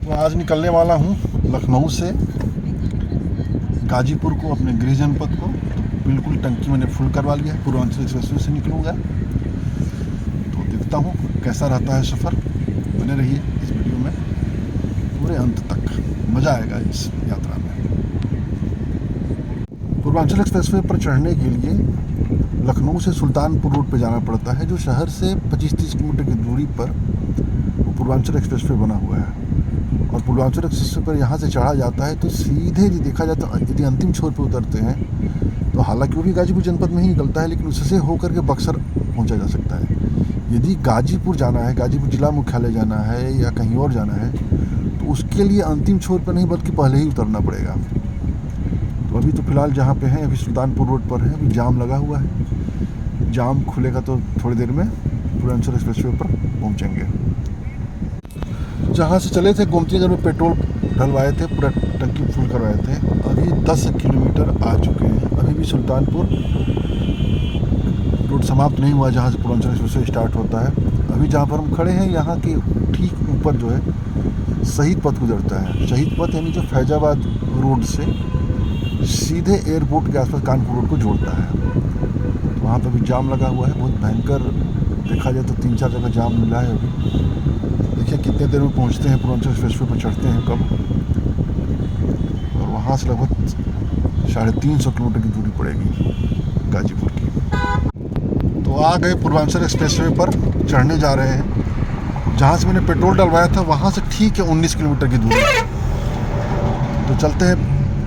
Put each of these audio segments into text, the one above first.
तो आज निकलने वाला हूँ लखनऊ से गाजीपुर को, अपने गृह जनपद को। तो बिल्कुल टंकी मैंने फुल करवा लिया है। पूर्वांचल एक्सप्रेसवे से निकलूँगा। तो देखता हूँ कैसा रहता है सफ़र। बने रहिए इस वीडियो में पूरे अंत तक, मज़ा आएगा इस यात्रा में। पूर्वांचल एक्सप्रेसवे पर चढ़ने के लिए लखनऊ से सुल्तानपुर रोड पर जाना पड़ता है, जो शहर से 25-30 किलोमीटर की दूरी पर पूर्वांचल एक्सप्रेसवे बना हुआ है। और पूर्वांचल एक्सप्रेसवे पर यहाँ से चढ़ा जाता है तो सीधे यदि देखा जाए तो यदि अंतिम छोर पर उतरते हैं तो हालांकि वो भी गाजीपुर जनपद में ही निकलता है, लेकिन उससे होकर के बक्सर पहुँचा जा सकता है। यदि गाजीपुर जाना है, गाजीपुर जिला मुख्यालय जाना है या कहीं और जाना है, तो उसके लिए अंतिम छोर पर नहीं बल्कि पहले ही उतरना पड़ेगा। तो अभी तो फ़िलहाल जहाँ पे हैं, अभी सुल्तानपुर रोड पर है, अभी जाम लगा हुआ है। जाम खुलेगा तो थोड़ी देर में पूर्वांचल एक्सप्रेसवे पर पहुँचेंगे। जहाँ से चले थे गोमतीनगर में पेट्रोल डलवाए थे, पूरा टंकी फुल करवाए थे। अभी 10 किलोमीटर आ चुके हैं। अभी भी सुल्तानपुर रोड समाप्त नहीं हुआ जहाँ से पूर्वांचल एक्सप्रेसवे स्टार्ट होता है। अभी जहाँ पर हम खड़े हैं यहाँ के ठीक ऊपर जो है शहीद पथ गुजरता है। शहीद पथ यानी जो फैजाबाद रोड से सीधे एयरपोर्ट के आसपास कानपुर रोड को जोड़ता है। तो वहाँ पर भी जाम लगा हुआ है, बहुत भयंकर। देखा जाए तो 3-4 जगह जाम मिला है। अभी देखिए कितने देर में पहुँचते हैं, पूर्वांचल एक्सप्रेसवे पर चढ़ते हैं कब। और वहाँ से लगभग 350 किलोमीटर की दूरी पड़ेगी गाजीपुर की। तो आ गए पूर्वांचल एक्सप्रेसवे पर, चढ़ने जा रहे हैं। जहाँ से मैंने पेट्रोल डलवाया था वहाँ से ठीक है 19 किलोमीटर की दूरी। तो चलते हैं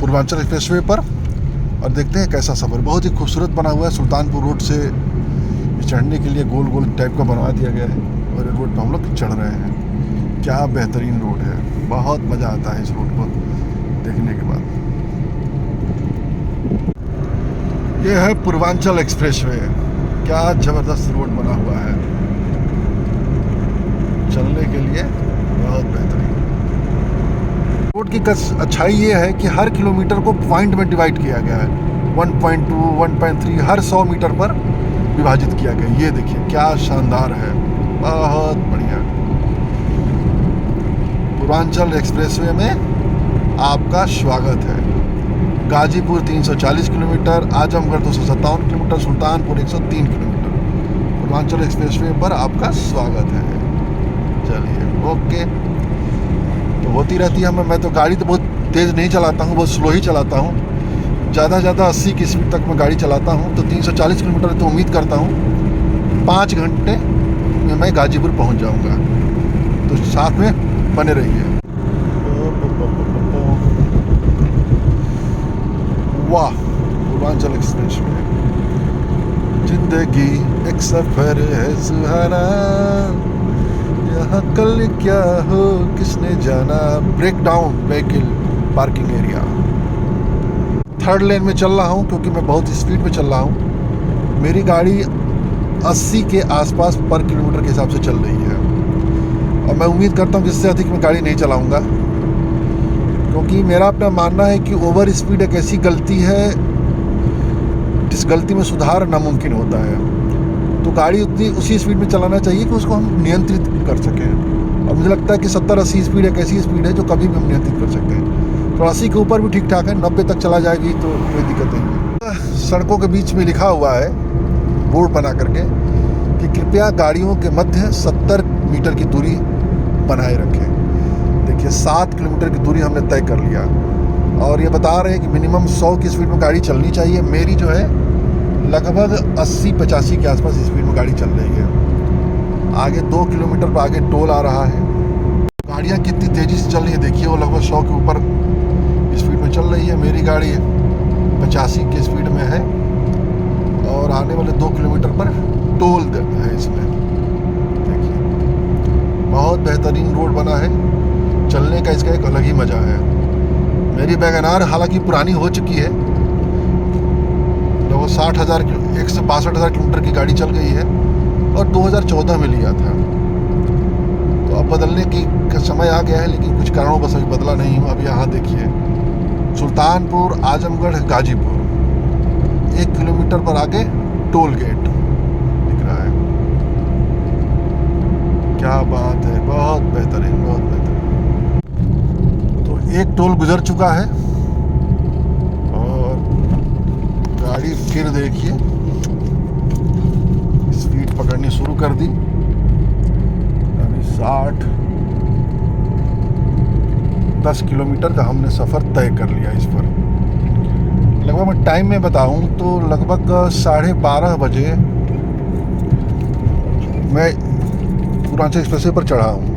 पूर्वांचल एक्सप्रेसवे पर और देखते हैं कैसा सफ़र। बहुत ही खूबसूरत बना हुआ है। सुल्तानपुर रोड से चढ़ने के लिए गोल गोल टाइप का बनवा दिया गया है और ये रोड पर हम लोग चढ़ रहे हैं। क्या बेहतरीन रोड है, बहुत मज़ा आता है इस रोड को देखने के बाद। ये है पूर्वांचल एक्सप्रेसवे। क्या ज़बरदस्त रोड बना हुआ है, चलने के लिए बहुत बेहतरीन। रोड की अच्छाई ये है कि हर किलोमीटर को पॉइंट में डिवाइड किया गया है। 1.2, 1.3 हर 100 मीटर पर विभाजित किया गया। ये देखिए क्या शानदार है, बहुत बढ़िया। पूर्वांचल एक्सप्रेसवे में आपका स्वागत है। Ghazipur 340 kilometre, Azamgarh 257 kilometre, Sultanpur 103 kilometre. Purvanchal expressway पर आपका स्वागत है। चलिए ओके। तो होती रहती है। मैं तो गाड़ी तो बहुत तेज़ नहीं चलाता हूँ, बहुत स्लो ही चलाता हूँ। ज़्यादा से ज़्यादा 80 की स्पीड तक मैं गाड़ी चलाता हूँ। तो 340 किलोमीटर तो उम्मीद करता हूँ 5 घंटे में मैं गाजीपुर पहुँच जाऊँगा। तो साथ में बने रहिए। वाह, पूर्वांचल एक्सप्रेसवे। जिंदगी एक सफर है सुहाना, यहाँ कल क्या हो किसने जाना। Break down vehicle parking area. Third lane में चल रहा हूँ क्योंकि मैं बहुत स्पीड में चल रहा हूँ। मेरी गाड़ी 80 के आसपास पर किलोमीटर के हिसाब से चल रही है और मैं उम्मीद करता हूँ कि इससे अधिक मैं गाड़ी नहीं चलाऊँगा, क्योंकि मेरा अपना मानना है कि ओवर स्पीड एक ऐसी गलती है जिस गलती में सुधार नामुमकिन होता है। तो गाड़ी उसी स्पीड में चलाना चाहिए कि उसको हम नियंत्रित कर सकें। और मुझे लगता है कि 70-80 स्पीड एक ऐसी स्पीड है जो कभी भी हम नियंत्रित कर सकते हैं। तो 80 के ऊपर भी ठीक ठाक है, 90 तक चला जाएगी तो कोई दिक्कत नहीं है। सड़कों के बीच में लिखा हुआ है बोर्ड बना करके कि कृपया गाड़ियों के मध्य 70 मीटर की दूरी बनाए रखें। देखिए 7 किलोमीटर की दूरी हमने तय कर लिया और ये बता रहे हैं कि मिनिमम 100 की स्पीड में गाड़ी चलनी चाहिए। मेरी जो है लगभग 80-85 के आसपास स्पीड में गाड़ी चल रही है। आगे 2 किलोमीटर पर आगे टोल आ रहा है। गाड़ियाँ कितनी तेज़ी से चल रही है देखिए, वो लगभग 100 के ऊपर स्पीड में चल रही है। मेरी गाड़ी 85 की स्पीड में है और आने वाले 2 किलोमीटर पर टोल है इसमें। देखिए बहुत बेहतरीन रोड बना है, चलने का इसका एक अलग ही मज़ा है। मेरी वैगनार हालांकि पुरानी हो चुकी है, लगभग 162,000 किलोमीटर की गाड़ी चल गई है और 2014 में लिया था। तो अब बदलने का समय आ गया है, लेकिन कुछ कारणों बस अभी बदला नहीं हूँ। अब यहाँ देखिए सुल्तानपुर, आजमगढ़, गाजीपुर 1 किलोमीटर पर आगे टोल गेट दिख रहा है। क्या बात है, बहुत बेहतरीन, बहुत बेहतरीन। एक टोल गुजर चुका है और गाड़ी फिर देखिए स्पीड पकड़नी शुरू कर दी। अभी 10 किलोमीटर का हमने सफ़र तय कर लिया इस पर। लगभग मैं टाइम में बताऊं तो लगभग 12:30 बजे मैं पूर्वांचल एक्सप्रेसवे पर चढ़ा हूँ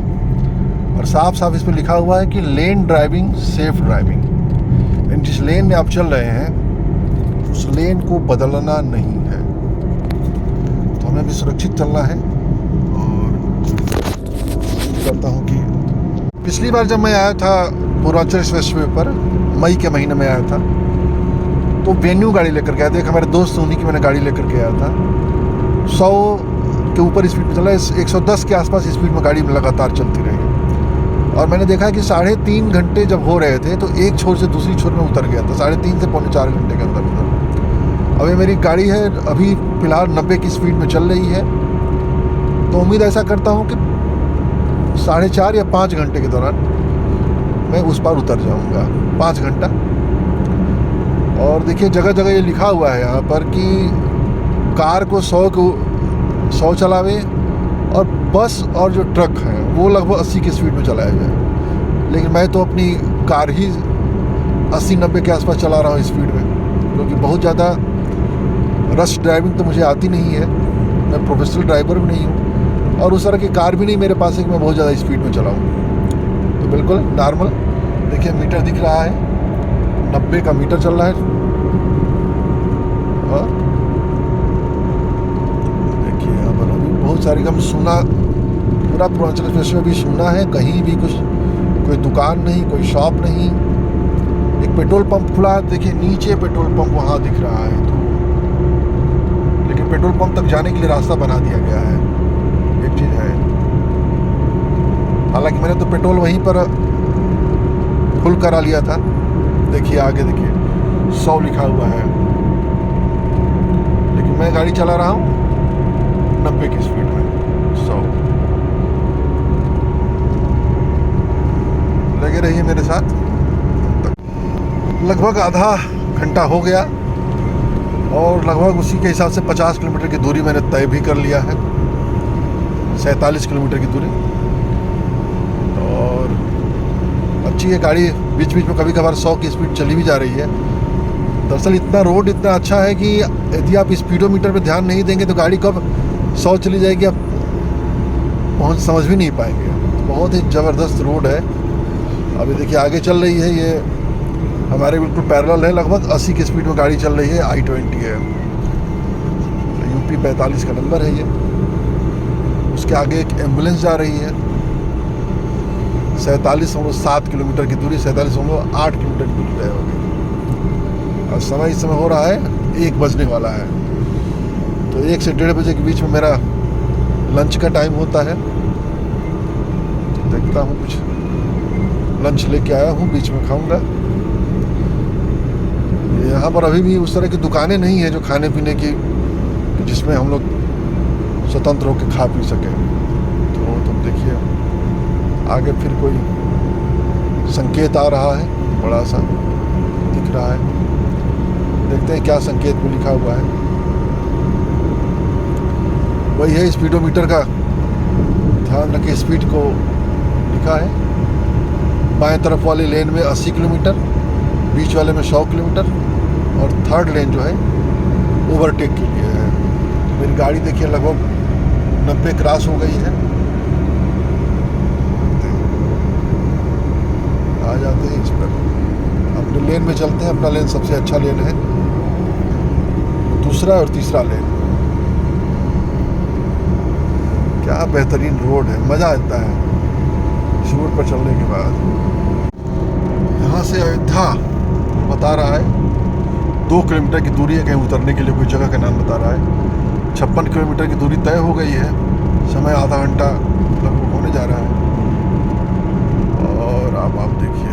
और साफ साफ इस पर लिखा हुआ है कि लेन ड्राइविंग सेफ ड्राइविंग, यानी जिस लेन में आप चल रहे हैं उस लेन को बदलना नहीं है। तो हमें भी सुरक्षित चलना है। और करता हूँ कि पिछली बार जब मैं आया था पूर्वांचल एक्सप्रेसवे पर, मई के महीने में आया था, तो वेन्यू गाड़ी लेकर गया था। एक हमारे दोस्त उन्हीं की मैंने गाड़ी लेकर के आया था। 100 के ऊपर स्पीड में चला, 110 के आसपास स्पीड में गाड़ी में लगातार चलती रही। और मैंने देखा कि 3.5 घंटे जब हो रहे थे तो एक छोर से दूसरी छोर में उतर गया था, 3.5 से 4 घंटे के अंदर उधर। अभी मेरी गाड़ी है अभी फ़िलहाल 90 की स्पीड में चल रही है, तो उम्मीद ऐसा करता हूँ कि 4.5 या 5 घंटे के दौरान मैं उस पार उतर जाऊँगा। 5 घंटा। और देखिए जगह जगह ये लिखा हुआ है यहाँ पर कि कार को 100 चलावे और बस और जो ट्रक है वो लगभग 80 की स्पीड में चलाया जाए। लेकिन मैं तो अपनी कार ही 80-90 के आसपास चला रहा हूँ स्पीड में, क्योंकि बहुत ज़्यादा रश ड्राइविंग तो मुझे आती नहीं है। मैं प्रोफेशनल ड्राइवर भी नहीं हूँ और उस तरह की कार भी नहीं मेरे पास है कि मैं बहुत ज़्यादा स्पीड में चलाऊँ। तो बिल्कुल नॉर्मल। देखिए मीटर दिख रहा है, 90 का मीटर चल रहा है। और देखिए यहाँ पर अभी बहुत सारी हम सुना, पूरा पूर्वांचल एक्सप्रेसवे भी सुना है, कहीं भी कुछ कोई दुकान नहीं, कोई शॉप नहीं। एक पेट्रोल पंप खुला है, देखिए नीचे पेट्रोल पंप वहाँ दिख रहा है। तो लेकिन पेट्रोल पंप तक जाने के लिए रास्ता बना दिया गया है, एक चीज़ है। हालांकि मैंने तो पेट्रोल वहीं पर फुल करा लिया था। देखिए आगे देखिए 100 लिखा हुआ है, लेकिन मैं गाड़ी चला रहा हूँ 90 की स्पीड में। 100 लगे रहिए मेरे साथ। लगभग आधा घंटा हो गया और लगभग उसी के हिसाब से 50 किलोमीटर की दूरी मैंने तय भी कर लिया है, 47 किलोमीटर की दूरी। और अच्छी है गाड़ी, बीच बीच में कभी कभार 100 की स्पीड चली भी जा रही है। दरअसल इतना रोड इतना अच्छा है कि यदि आप स्पीडोमीटर पे ध्यान नहीं देंगे तो गाड़ी कब 100 चली जाएगी आप समझ भी नहीं पाएंगे। तो बहुत ही ज़बरदस्त रोड है। अभी देखिए आगे चल रही है, ये हमारे बिल्कुल पैरेलल है, लगभग 80 की स्पीड में गाड़ी चल रही है। I-20 है, यूपी 45 का नंबर है ये। उसके आगे एक एम्बुलेंस जा रही है। 47.7 किलोमीटर की दूरी, 47.8 किलोमीटर की दूरी तय होगी। और समय इस समय हो रहा है 1 बजने वाला है। तो 1 से 1:30 बजे के बीच में मेरा लंच का टाइम होता है। तो देखता हूँ कुछ लंच लेके आया हूँ, बीच में खाऊंगा। यहाँ पर अभी भी उस तरह की दुकानें नहीं है जो खाने पीने की, जिसमें हम लोग स्वतंत्र होकर खा पी सकें। तो तुम देखिए आगे फिर कोई संकेत आ रहा है, बड़ा सा दिख रहा है। देखते हैं क्या संकेत में लिखा हुआ है। वही है स्पीडोमीटर का, ध्यान रखिए स्पीड को लिखा है। बाएं तरफ वाले लेन में 80 किलोमीटर, बीच वाले में 100 किलोमीटर और थर्ड लेन जो है ओवरटेक के लिए है। मेरी गाड़ी देखिए लगभग 90 क्रॉस हो गई है। आ जाते हैं इस पर, अपने लेन में चलते हैं। अपना लेन सबसे अच्छा लेन है, दूसरा और तीसरा लेन। क्या बेहतरीन रोड है, मज़ा आता है इस रोड पर चलने के बाद। यहाँ से अयोध्या बता रहा है 2 किलोमीटर की दूरी है, कहीं उतरने के लिए कोई जगह का नाम बता रहा है। 56 किलोमीटर की दूरी तय हो गई है, समय आधा घंटा लगभग होने जा रहा है। और अब आप देखिए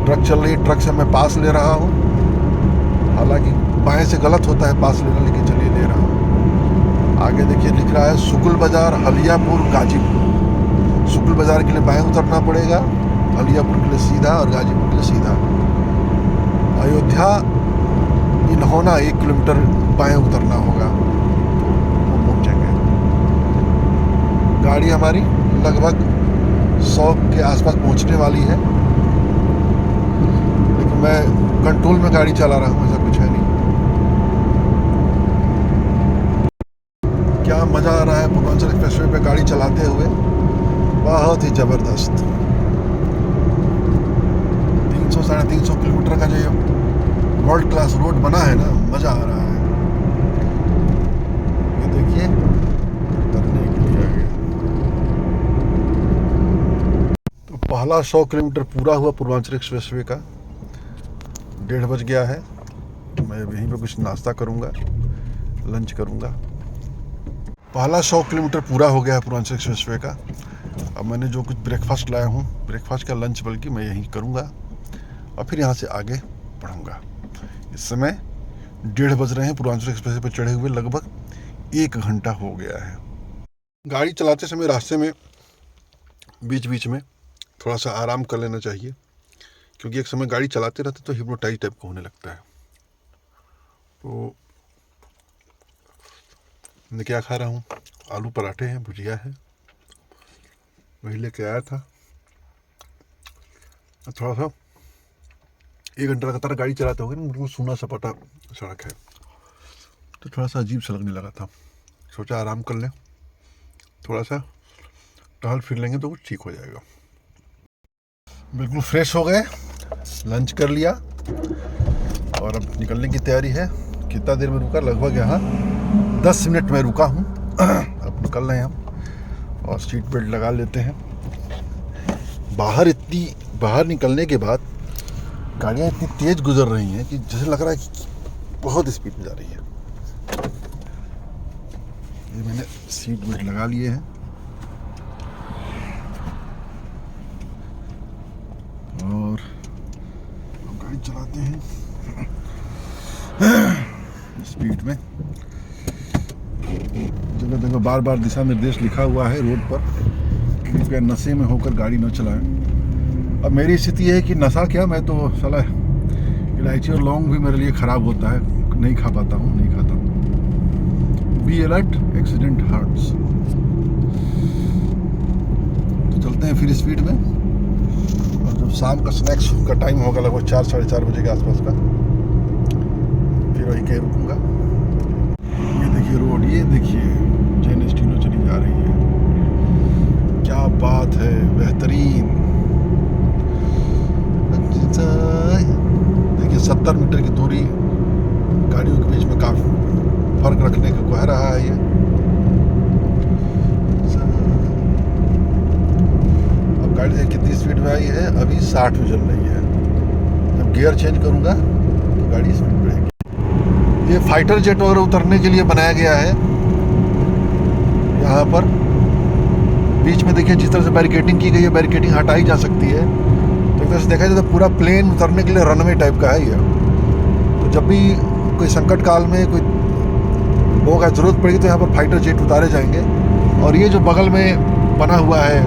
ट्रक चल रही है, ट्रक से मैं पास ले रहा हूँ। हालांकि बाएं से गलत होता है पास लेना, लेकिन चलिए ले रहा हूँ। आगे देखिए लिख रहा है सुकुल बाज़ार, हलियापुर, गाजीपुर। सुकुल बाज़ार के लिए बाएं उतरना पड़ेगा अलियापुर के लिए सीधा और गाजीपुर के लिए सीधा। अयोध्या इन्होना 1 किलोमीटर बाएं उतरना होगा तो वो पहुँचेंगे। गाड़ी हमारी लगभग 100 के आसपास पहुँचने वाली है, लेकिन मैं कंट्रोल में गाड़ी चला रहा हूँ, ऐसा कुछ है नहीं। क्या मज़ा आ रहा है पूर्वांचल एक्सप्रेसवे पे गाड़ी चलाते हुए, बहुत ही ज़बरदस्त। 300-350 किलोमीटर का जो ये वर्ल्ड क्लास रोड बना है ना, मज़ा आ रहा है। ये देखिए उतरने के लिए आ गया। तो पहला 100 किलोमीटर पूरा हुआ पूर्वांचल एक्सप्रेसवे का। 1:30 बज गया है। मैं यहीं पे कुछ नाश्ता करूँगा, लंच करूँगा। पहला 100 किलोमीटर पूरा हो गया है पूर्वांचल एक्सप्रेसवे का। अब मैंने जो कुछ ब्रेकफास्ट लाया हूँ, ब्रेकफास्ट का लंच बल्कि मैं यहीं करूँगा और फिर यहाँ से आगे बढ़ूँगा। इस समय 1:30 बज रहे हैं। पूर्वांचल एक्सप्रेसवे पर चढ़े हुए लगभग 1 घंटा हो गया है। गाड़ी चलाते समय रास्ते में बीच बीच में थोड़ा सा आराम कर लेना चाहिए, क्योंकि एक समय गाड़ी चलाते रहते तो हिप्नोटाइज टाइप का होने लगता है। तो मैं क्या खा रहा हूँ, आलू पराठे हैं, भुजिया है, वही लेके आया था। थोड़ा सा 1 घंटा लगातार गाड़ी चलाते हो गए ना, बिल्कुल सूना सपाटा सड़क है, तो थोड़ा सा अजीब सा लगने लगा था। सोचा आराम कर लें, थोड़ा सा टहल फिर लेंगे तो कुछ ठीक हो जाएगा। बिल्कुल फ्रेश हो गए, लंच कर लिया और अब निकलने की तैयारी है। कितना देर में रुका, लगभग यहाँ 10 मिनट में रुका हूँ। अब निकल रहे हैं हम और सीट बेल्ट लगा लेते हैं। बाहर निकलने के बाद गाड़ियाँ इतनी तेज़ गुजर रही हैं कि जैसे लग रहा है कि बहुत स्पीड में जा रही है। ये मैंने सीट बेल्ट लगा लिए हैं और गाड़ी चलाते हैं स्पीड में। जगह जगह बार बार दिशा निर्देश लिखा हुआ है रोड पर, कृपया नशे में होकर गाड़ी न चलाएं। अब मेरी स्थिति है कि नशा क्या, मैं तो साला इलायची और लौंग भी मेरे लिए ख़राब होता है, नहीं खा पाता हूँ, नहीं खाता हूँ। Be alert, accident hurts. तो चलते हैं फिर स्पीड में, और जब शाम का स्नैक्स का टाइम होगा लगभग 4-4:30 बजे के आसपास का, फिर वहीं कहीं रुकूँगा। ये देखिए रोड, ये देखिए जैन स्टीलो चली जा रही है। क्या बात है, बेहतरीन। देखिए 70 मीटर की दूरी गाड़ियों के बीच में काफ़ी फर्क रखने को कह रहा है ये। अब गाड़ी कितनी स्पीड में आई है, अभी 60 में चल रही है। जब गियर चेंज करूँगा तो गाड़ी स्पीड बढ़ेगी। ये फाइटर जेट वगैरह उतरने के लिए बनाया गया है। यहाँ पर बीच में देखिए जिस तरह से बैरिकेडिंग की गई है, बैरिकेडिंग हटाई जा सकती है। तो एक तरह से देखा जाए तो पूरा प्लेन उतरने के लिए रनवे टाइप का है ये। तो जब भी कोई संकट काल में कोई होगा, ज़रूरत पड़ेगी, तो यहाँ पर फाइटर जेट उतारे जाएंगे। और ये जो बगल में बना हुआ है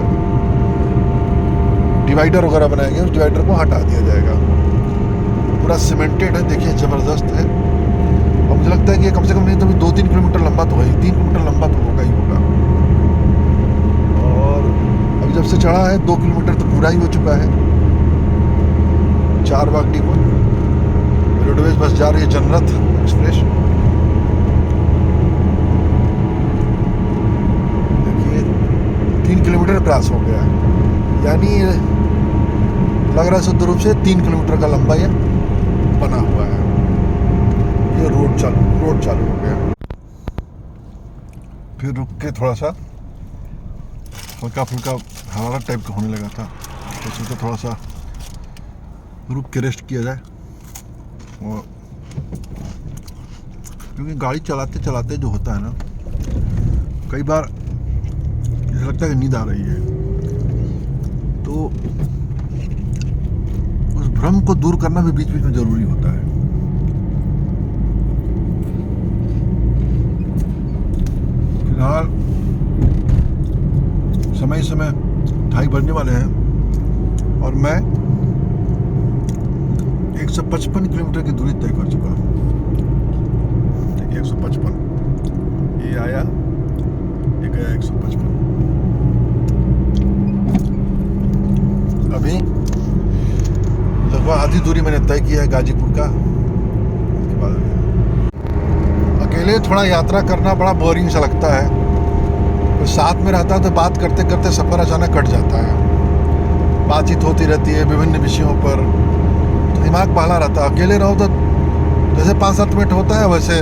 डिवाइडर वगैरह बनाए गए, उस डिवाइडर को हटा दिया जाएगा। पूरा सीमेंटेड है, देखिए ज़बरदस्त है। और मुझे लगता है कि ये कम से कम नहीं तो भी 2-3 किलोमीटर लंबा तो है, 3 किलोमीटर लंबा तो होगा ही होगा। और अभी जब से चढ़ा है 2 किलोमीटर तो पूरा ही हो चुका है। 4 बागडी पर रोडवेज बस जा रही है, जनरथ एक्सप्रेस। देखिए 3 किलोमीटर क्रॉस हो गया है, यानी लग रहा है शुद्ध रूप से 3 किलोमीटर का लंबा ये बना हुआ है। ये रोड चालू हो गया। फिर रुक के थोड़ा सा हल्का फुल्का हरारत टाइप का होने लगा था, तो सोचा थोड़ा सा रुक के रेस्ट किया जाए। और क्योंकि गाड़ी चलाते चलाते जो होता है ना, कई बार ऐसा लगता है कि नींद आ रही है, तो उस भ्रम को दूर करना भी बीच बीच में ज़रूरी होता है। फिलहाल समय 2:30 बजने वाले हैं और मैं 155 किलोमीटर की दूरी तय कर चुका हूँ। देखिए 155, ये आया, ये गया 155। अभी लगभग आधी दूरी मैंने तय किया है गाजीपुर का। उसके बाद अकेले थोड़ा यात्रा करना बड़ा बोरिंग सा लगता है, तो साथ में रहता है तो बात करते करते सफ़र अचानक कट जाता है। बातचीत होती रहती है विभिन्न विषयों पर, तो दिमाग बहला रहता है। अकेले रहो तो जैसे 5-7 मिनट होता है वैसे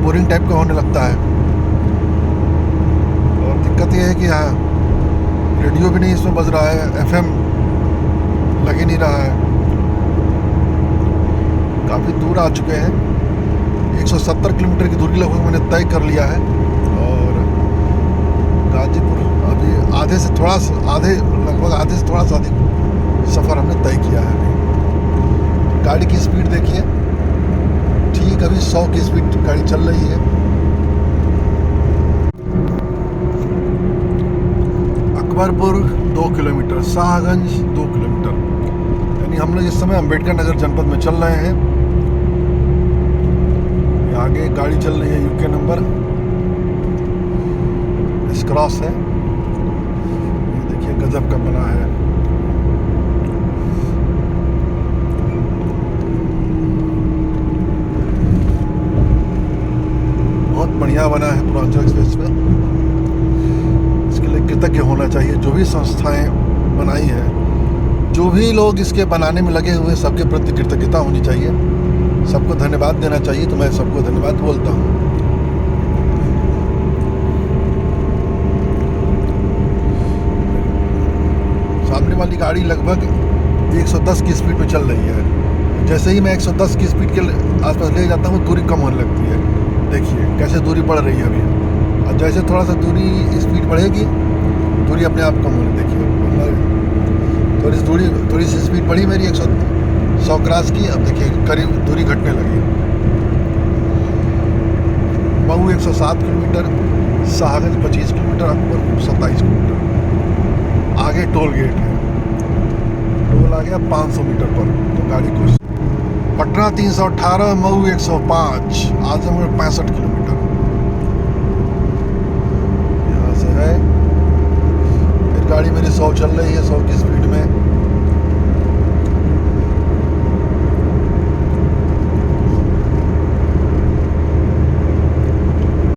बोरिंग टाइप का होने लगता है। और दिक्कत ये है कि हाँ, रेडियो भी नहीं इसमें बज रहा है, FM लग ही नहीं रहा है। काफ़ी दूर आ चुके हैं, 170 किलोमीटर की दूरी लगभग मैंने तय कर लिया है। और गाजीपुर अभी लगभग आधे से थोड़ा सा अधिक सफ़र हमने तय किया है। अभी गाड़ी की स्पीड देखिए, ठीक अभी 100 की स्पीड गाड़ी चल रही है। अकबरपुर 2 किलोमीटर, शाहगंज 2 किलोमीटर, यानी हम लोग इस समय अम्बेडकर नगर जनपद में चल रहे हैं। आगे गाड़ी चल रही है UK नंबर, इस क्रॉस है। ये देखिए गजब का बना है। बहुत बढ़िया बना है पूर्वांचल एक्सप्रेस पे। इसके लिए कृतज्ञ होना चाहिए जो भी संस्थाएं बनाई है, जो भी लोग इसके बनाने में लगे हुए, सबके प्रति कृतज्ञता होनी चाहिए, सबको धन्यवाद देना चाहिए। तो मैं सबको धन्यवाद बोलता हूँ। सामने वाली गाड़ी लगभग 110 की स्पीड पे चल रही है। जैसे ही मैं 110 की स्पीड के आसपास ले जाता हूँ, दूरी कम होने लगती है। देखिए कैसे दूरी बढ़ रही है अभी, और जैसे थोड़ा सा दूरी स्पीड बढ़ेगी, दूरी अपने आप कम होने। देखिए थोड़ी सी स्पीड बढ़ी मेरी, 100 क्रॉस की। अब देखिए करीब दूरी घटने लगी। Mhow 107 kilometre, Shahganj 25 kilometre, Akbarpur 27 kilometre. आगे टोल गेट है, टोल आ गया 500 मीटर पर। तो गाड़ी को पटना 318, महू 105, आजमगढ़ 65 किलोमीटर यहाँ से है। फिर गाड़ी मेरी 100 चल रही है, 100 की स्पीड में।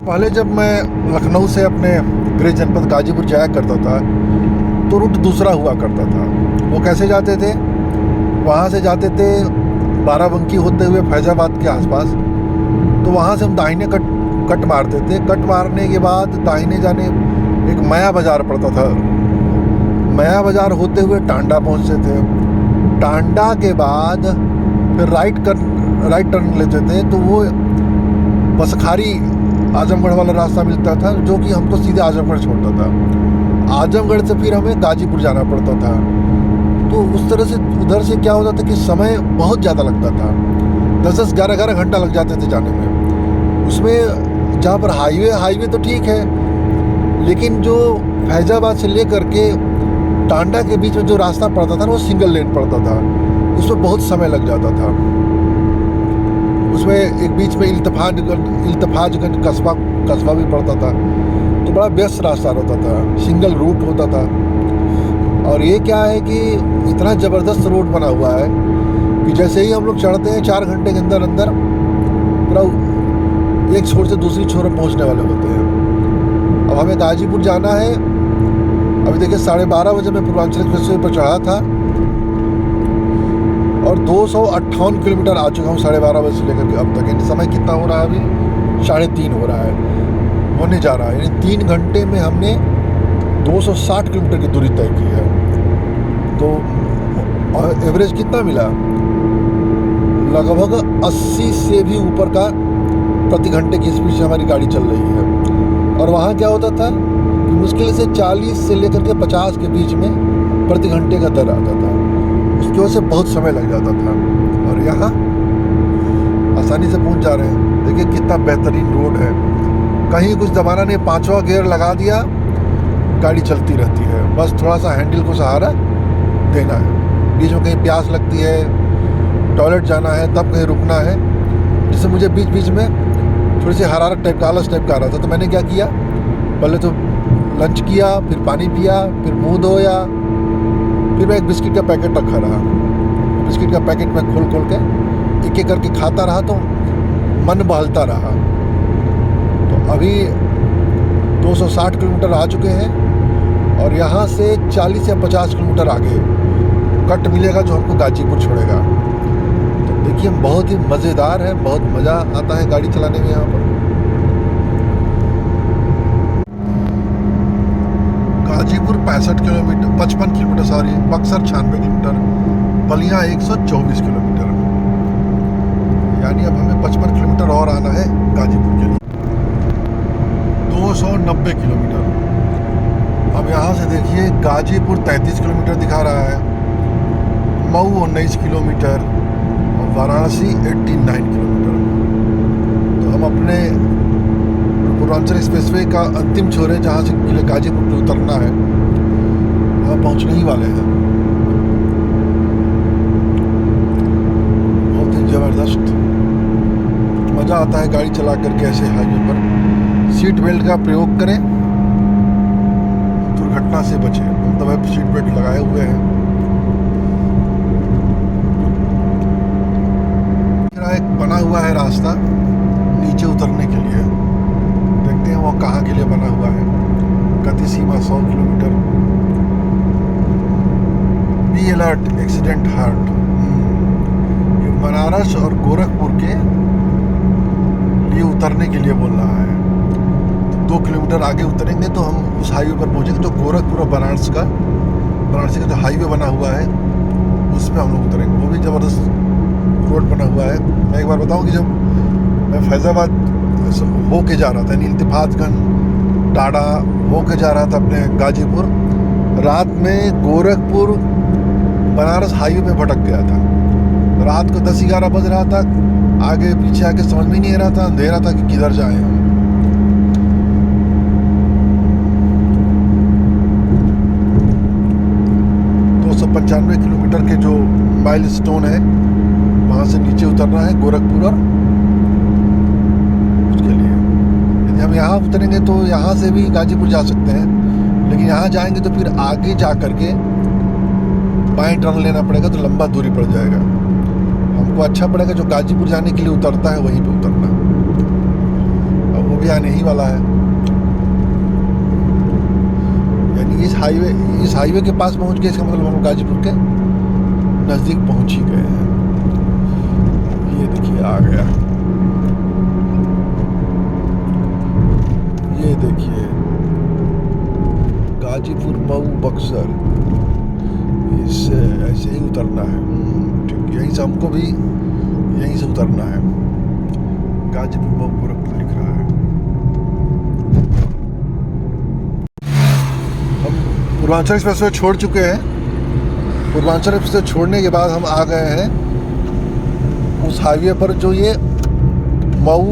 पहले जब मैं लखनऊ से अपने गृह जनपद गाजीपुर जाया करता था, तो रूट दूसरा हुआ करता था। वो कैसे जाते थे? वहाँ से जाते थे बाराबंकी होते हुए फैजाबाद के आसपास। तो वहाँ से हम दाहिने कट मारते थे। कट मारने के बाद दाहिने जाने एक माया बाज़ार पड़ता था। माया बाज़ार होते हुए टांडा पहुँचते थे। टांडा के बाद फिर राइट टर्न लेते थे, तो वो बसखारी आजमगढ़ वाला रास्ता मिलता था, जो कि हमको सीधे आजमगढ़ छोड़ता था। आजमगढ़ से फिर हमें गाजीपुर जाना पड़ता था। तो उस तरह से उधर से क्या होता था कि समय बहुत ज़्यादा लगता था, 10-10, 11-11 घंटा लग जाते थे जाने में। उसमें जहाँ पर हाईवे तो ठीक है, लेकिन जो फैजाबाद से लेकर के टांडा के बीच में जो रास्ता पड़ता था ना, वो सिंगल लेन पड़ता था। उसमें बहुत समय लग जाता था। उसमें एक बीच में इल्तफाजगंज कस्बा भी पड़ता था। तो बड़ा व्यस्त रास्ता होता था, सिंगल रूट होता था। और ये क्या है कि इतना ज़बरदस्त रोड बना हुआ है कि जैसे ही हम लोग चढ़ते हैं, 4 घंटे के अंदर पूरा एक छोर से दूसरी छोर में पहुंचने वाले होते हैं। अब हमें गाजीपुर जाना है। अभी देखिए 12:30 बजे मैं पूर्वांचल एक्सप्रेसवे पर चढ़ा था और 258 किलोमीटर आ चुका हूँ 12:30 बजे से लेकर के अब तक। यानी समय कितना हो रहा है अभी? 3:30 हो रहा है, होने जा रहा है। यानी 3 घंटे में हमने 260 किलोमीटर की दूरी तय की है। तो एवरेज कितना मिला? लगभग 80 से भी ऊपर का प्रति घंटे की स्पीड से हमारी गाड़ी चल रही है। और वहाँ क्या होता था कि मुश्किल से 40 से लेकर के 50 के बीच में प्रति घंटे का दर आता था। उसकी वजह से बहुत समय लग जाता था। और यहाँ आसानी से पहुँच जा रहे हैं। देखिए कितना बेहतरीन रोड है, कहीं कुछ दबाना नहीं, 5वां गियर लगा दिया, गाड़ी चलती रहती है। बस थोड़ा सा हैंडल को सहारा देना है। बीच में कहीं प्यास लगती है, टॉयलेट जाना है, तब कहीं रुकना है, जिससे मुझे बीच बीच में थोड़ी सी हरारत टाइप का, आलस टाइप का आ रहा था। तो मैंने क्या किया, पहले तो लंच किया, फिर पानी पिया, फिर मुंह धोया, फिर मैं एक बिस्किट का पैकेट रखा रहा। बिस्किट का पैकेट मैं खोल खोल के एक एक करके खाता रहा, तो मन बहलता रहा। तो अभी 260 किलोमीटर आ चुके हैं और यहाँ से 40 या 50 किलोमीटर आगे कट मिलेगा जो हमको गाजीपुर छोड़ेगा। तो देखिए बहुत ही मज़ेदार है, बहुत मज़ा आता है गाड़ी चलाने में यहाँ पर। Ghazipur 55 kilometre, 55 kilometre sorry, Buxar 96 kilometre, Ballia 124 kilometre, यानी अब हमें 55 किलोमीटर और आना है गाजीपुर के लिए। 290 किलोमीटर। अब यहाँ से देखिए गाजीपुर 33 किलोमीटर दिखा रहा है, मऊ 19 किलोमीटर और वाराणसी 89 किलोमीटर। तो हम अपने पूर्वांचल एक्सप्रेसवे का अंतिम छोर, जहाँ से गाजीपुर को उतरना है, वहाँ पहुँचने ही वाले हैं। बहुत ही ज़बरदस्त मज़ा आता है गाड़ी चला करके ऐसे हाईवे पर। सीट बेल्ट का प्रयोग करें, दुर्घटना से बचें। हम तो वह सीट बेल्ट लगाए हुए हैं। एक बना हुआ है रास्ता नीचे उतरने के लिए, देखते हैं वो कहाँ के लिए बना हुआ है। गति सीमा 100 kilometre. Be alert, accident hurt. ये बनारस और गोरखपुर के लिए उतरने के लिए बोल रहा है। 2 किलोमीटर आगे उतरेंगे तो हम उस हाईवे पर पहुंचेंगे जो गोरखपुर और बनारसी का जो हाईवे बना हुआ है उस पर हम लोग उतरेंगे। वो भी ज़बरदस्त रोड बना हुआ है। मैं एक बार बताऊं कि जब मैं फैज़ाबाद होके जा रहा था, यानी इल्तिफातगंज टाडा होके जा रहा था अपने गाजीपुर, रात में गोरखपुर बनारस हाईवे पे भटक गया था। रात को 10-11 बज रहा था, आगे पीछे आके समझ में नहीं आ रहा था, अंधेरा था कि किधर जाए हम। 295 किलोमीटर के जो माइल स्टोन है वहाँ से नीचे उतरना है गोरखपुर, और उसके लिए यदि हम यहाँ उतरेंगे तो यहाँ से भी गाजीपुर जा सकते हैं, लेकिन यहाँ जाएंगे तो फिर आगे जा करके बाएं टर्न लेना पड़ेगा, तो लंबा दूरी पड़ जाएगा। हमको अच्छा पड़ेगा जो गाजीपुर जाने के लिए उतरता है वहीं पे उतरना। अब वो भी आने ही वाला है, यानी इस हाईवे के पास पहुँच गए, इसका मतलब हम गाजीपुर के नज़दीक पहुँच ही गए हैं। ये देखिए आ गया, ये देखिए गाजीपुर, मऊ, बक्सर, इससे ऐसे ही उतरना है। ठीक, यहीं से हमको भी यहीं से उतरना है। गाजीपुर, मऊ, गोरखपुर लिख रहा है। हम पूर्वांचल एक्सप्रेसवे छोड़ चुके हैं। पूर्वांचल एक्सप्रेसवे छोड़ने के बाद हम आ गए हैं उस हाईवे पर जो ये मऊ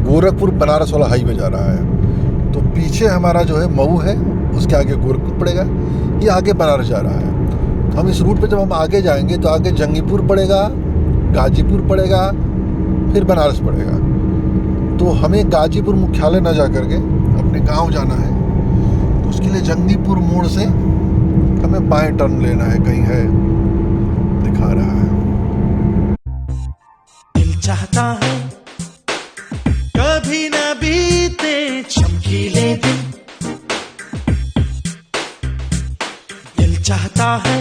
गोरखपुर बनारस वाला हाईवे जा रहा है। तो पीछे हमारा जो है मऊ है, उसके आगे गोरखपुर पड़ेगा, ये आगे बनारस जा रहा है। हम इस रूट पे जब हम आगे जाएंगे तो आगे जंगीपुर पड़ेगा, गाजीपुर पड़ेगा, फिर बनारस पड़ेगा। तो हमें गाजीपुर मुख्यालय न जा करके अपने गांव जाना है, तो उसके लिए जंगीपुर मोड़ से हमें बाएं टर्न लेना है। कहीं है दिखा रहा है। चाहता है कभी न बीते चमकीले दिन, दिल चाहता है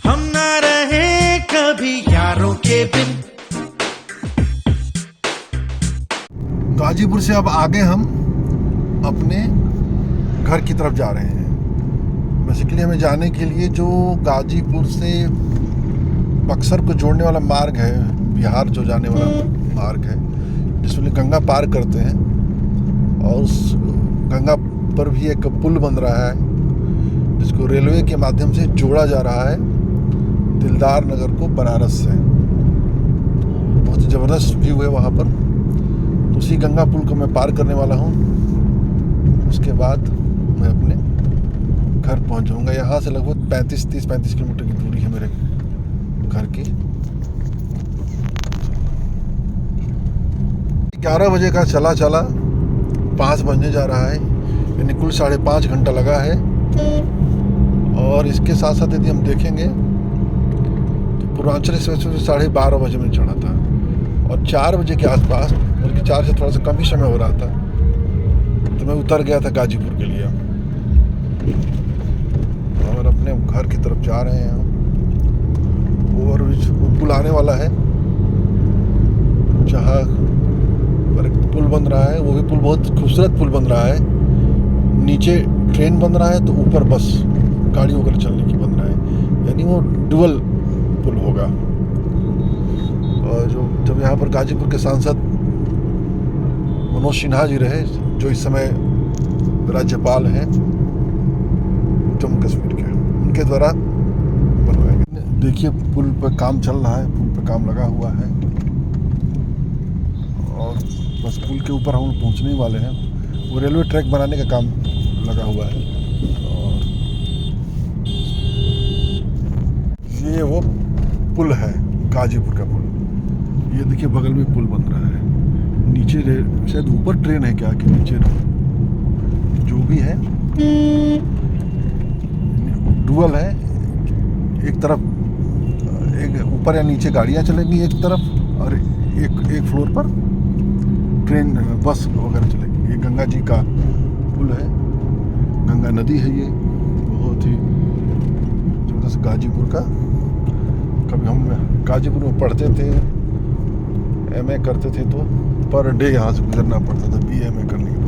हम न रहे कभी यारों के बिन। गाजीपुर से अब आगे हम अपने घर की तरफ जा रहे हैं। बेसिकली हमें जाने के लिए जो गाजीपुर से बक्सर को जोड़ने वाला मार्ग है, बिहार जो जाने वाला मार्ग है, जिसमें गंगा पार करते हैं, और उस गंगा पर भी एक पुल बन रहा है जिसको रेलवे के माध्यम से जोड़ा जा रहा है दिलदार नगर को बनारस से। बहुत ही ज़बरदस्त व्यू है वहाँ पर। तो उसी गंगा पुल को मैं पार करने वाला हूँ। उसके बाद मैं अपने घर पहुंच जाऊंगा। यहाँ से लगभग 35 किलोमीटर की दूरी है मेरे घर की। 11 बजे का चला 5 बजने जा रहा है, यानी कुल 5.5 घंटा लगा है। और इसके साथ साथ यदि हम देखेंगे तो पूर्वांचल एक्सप्रेस 12:30 बजे में चढ़ा था और 4 बजे के आसपास, बल्कि 4 से थोड़ा सा कम ही समय हो रहा था, तो मैं उतर गया था गाजीपुर के लिए और अपने घर की तरफ जा रहे हैं। ओवरब्रिज पुल आने वाला है, जहाँ पर एक पुल बन रहा है, वो भी पुल बहुत खूबसूरत पुल बन रहा है। नीचे ट्रेन बन रहा है तो ऊपर बस गाड़ी वगैरह चलने की बन रहा है, यानी वो डुअल पुल होगा। और जब यहाँ पर गाजीपुर के सांसद मनोज सिन्हा जी रहे, जो इस समय राज्यपाल हैं जम्मू कश्मीर के, उनके द्वारा बनवाया गया। देखिए पुल पर काम चल रहा है, पुल पर काम लगा हुआ है और बस पुल के ऊपर हम पहुँचने वाले हैं। वो रेलवे ट्रैक बनाने का काम लगा हुआ है और ये वो पुल है, गाजीपुर का पुल। ये देखिए बगल में पुल बन रहा है, नीचे शायद ऊपर ट्रेन है क्या कि नीचे, जो भी है डुअल है। एक तरफ एक ऊपर या नीचे गाड़ियाँ चलेंगी एक तरफ, और एक फ्लोर पर ट्रेन बस वगैरह चलेगी। ये गंगा जी का पुल है, गंगा नदी है, ये बहुत ही जबरदस्त गाजीपुर का। कभी हम गाजीपुर में पढ़ते थे, एमए करते थे, तो पर डे यहाँ से गुजरना पड़ता था BA करने के बाद।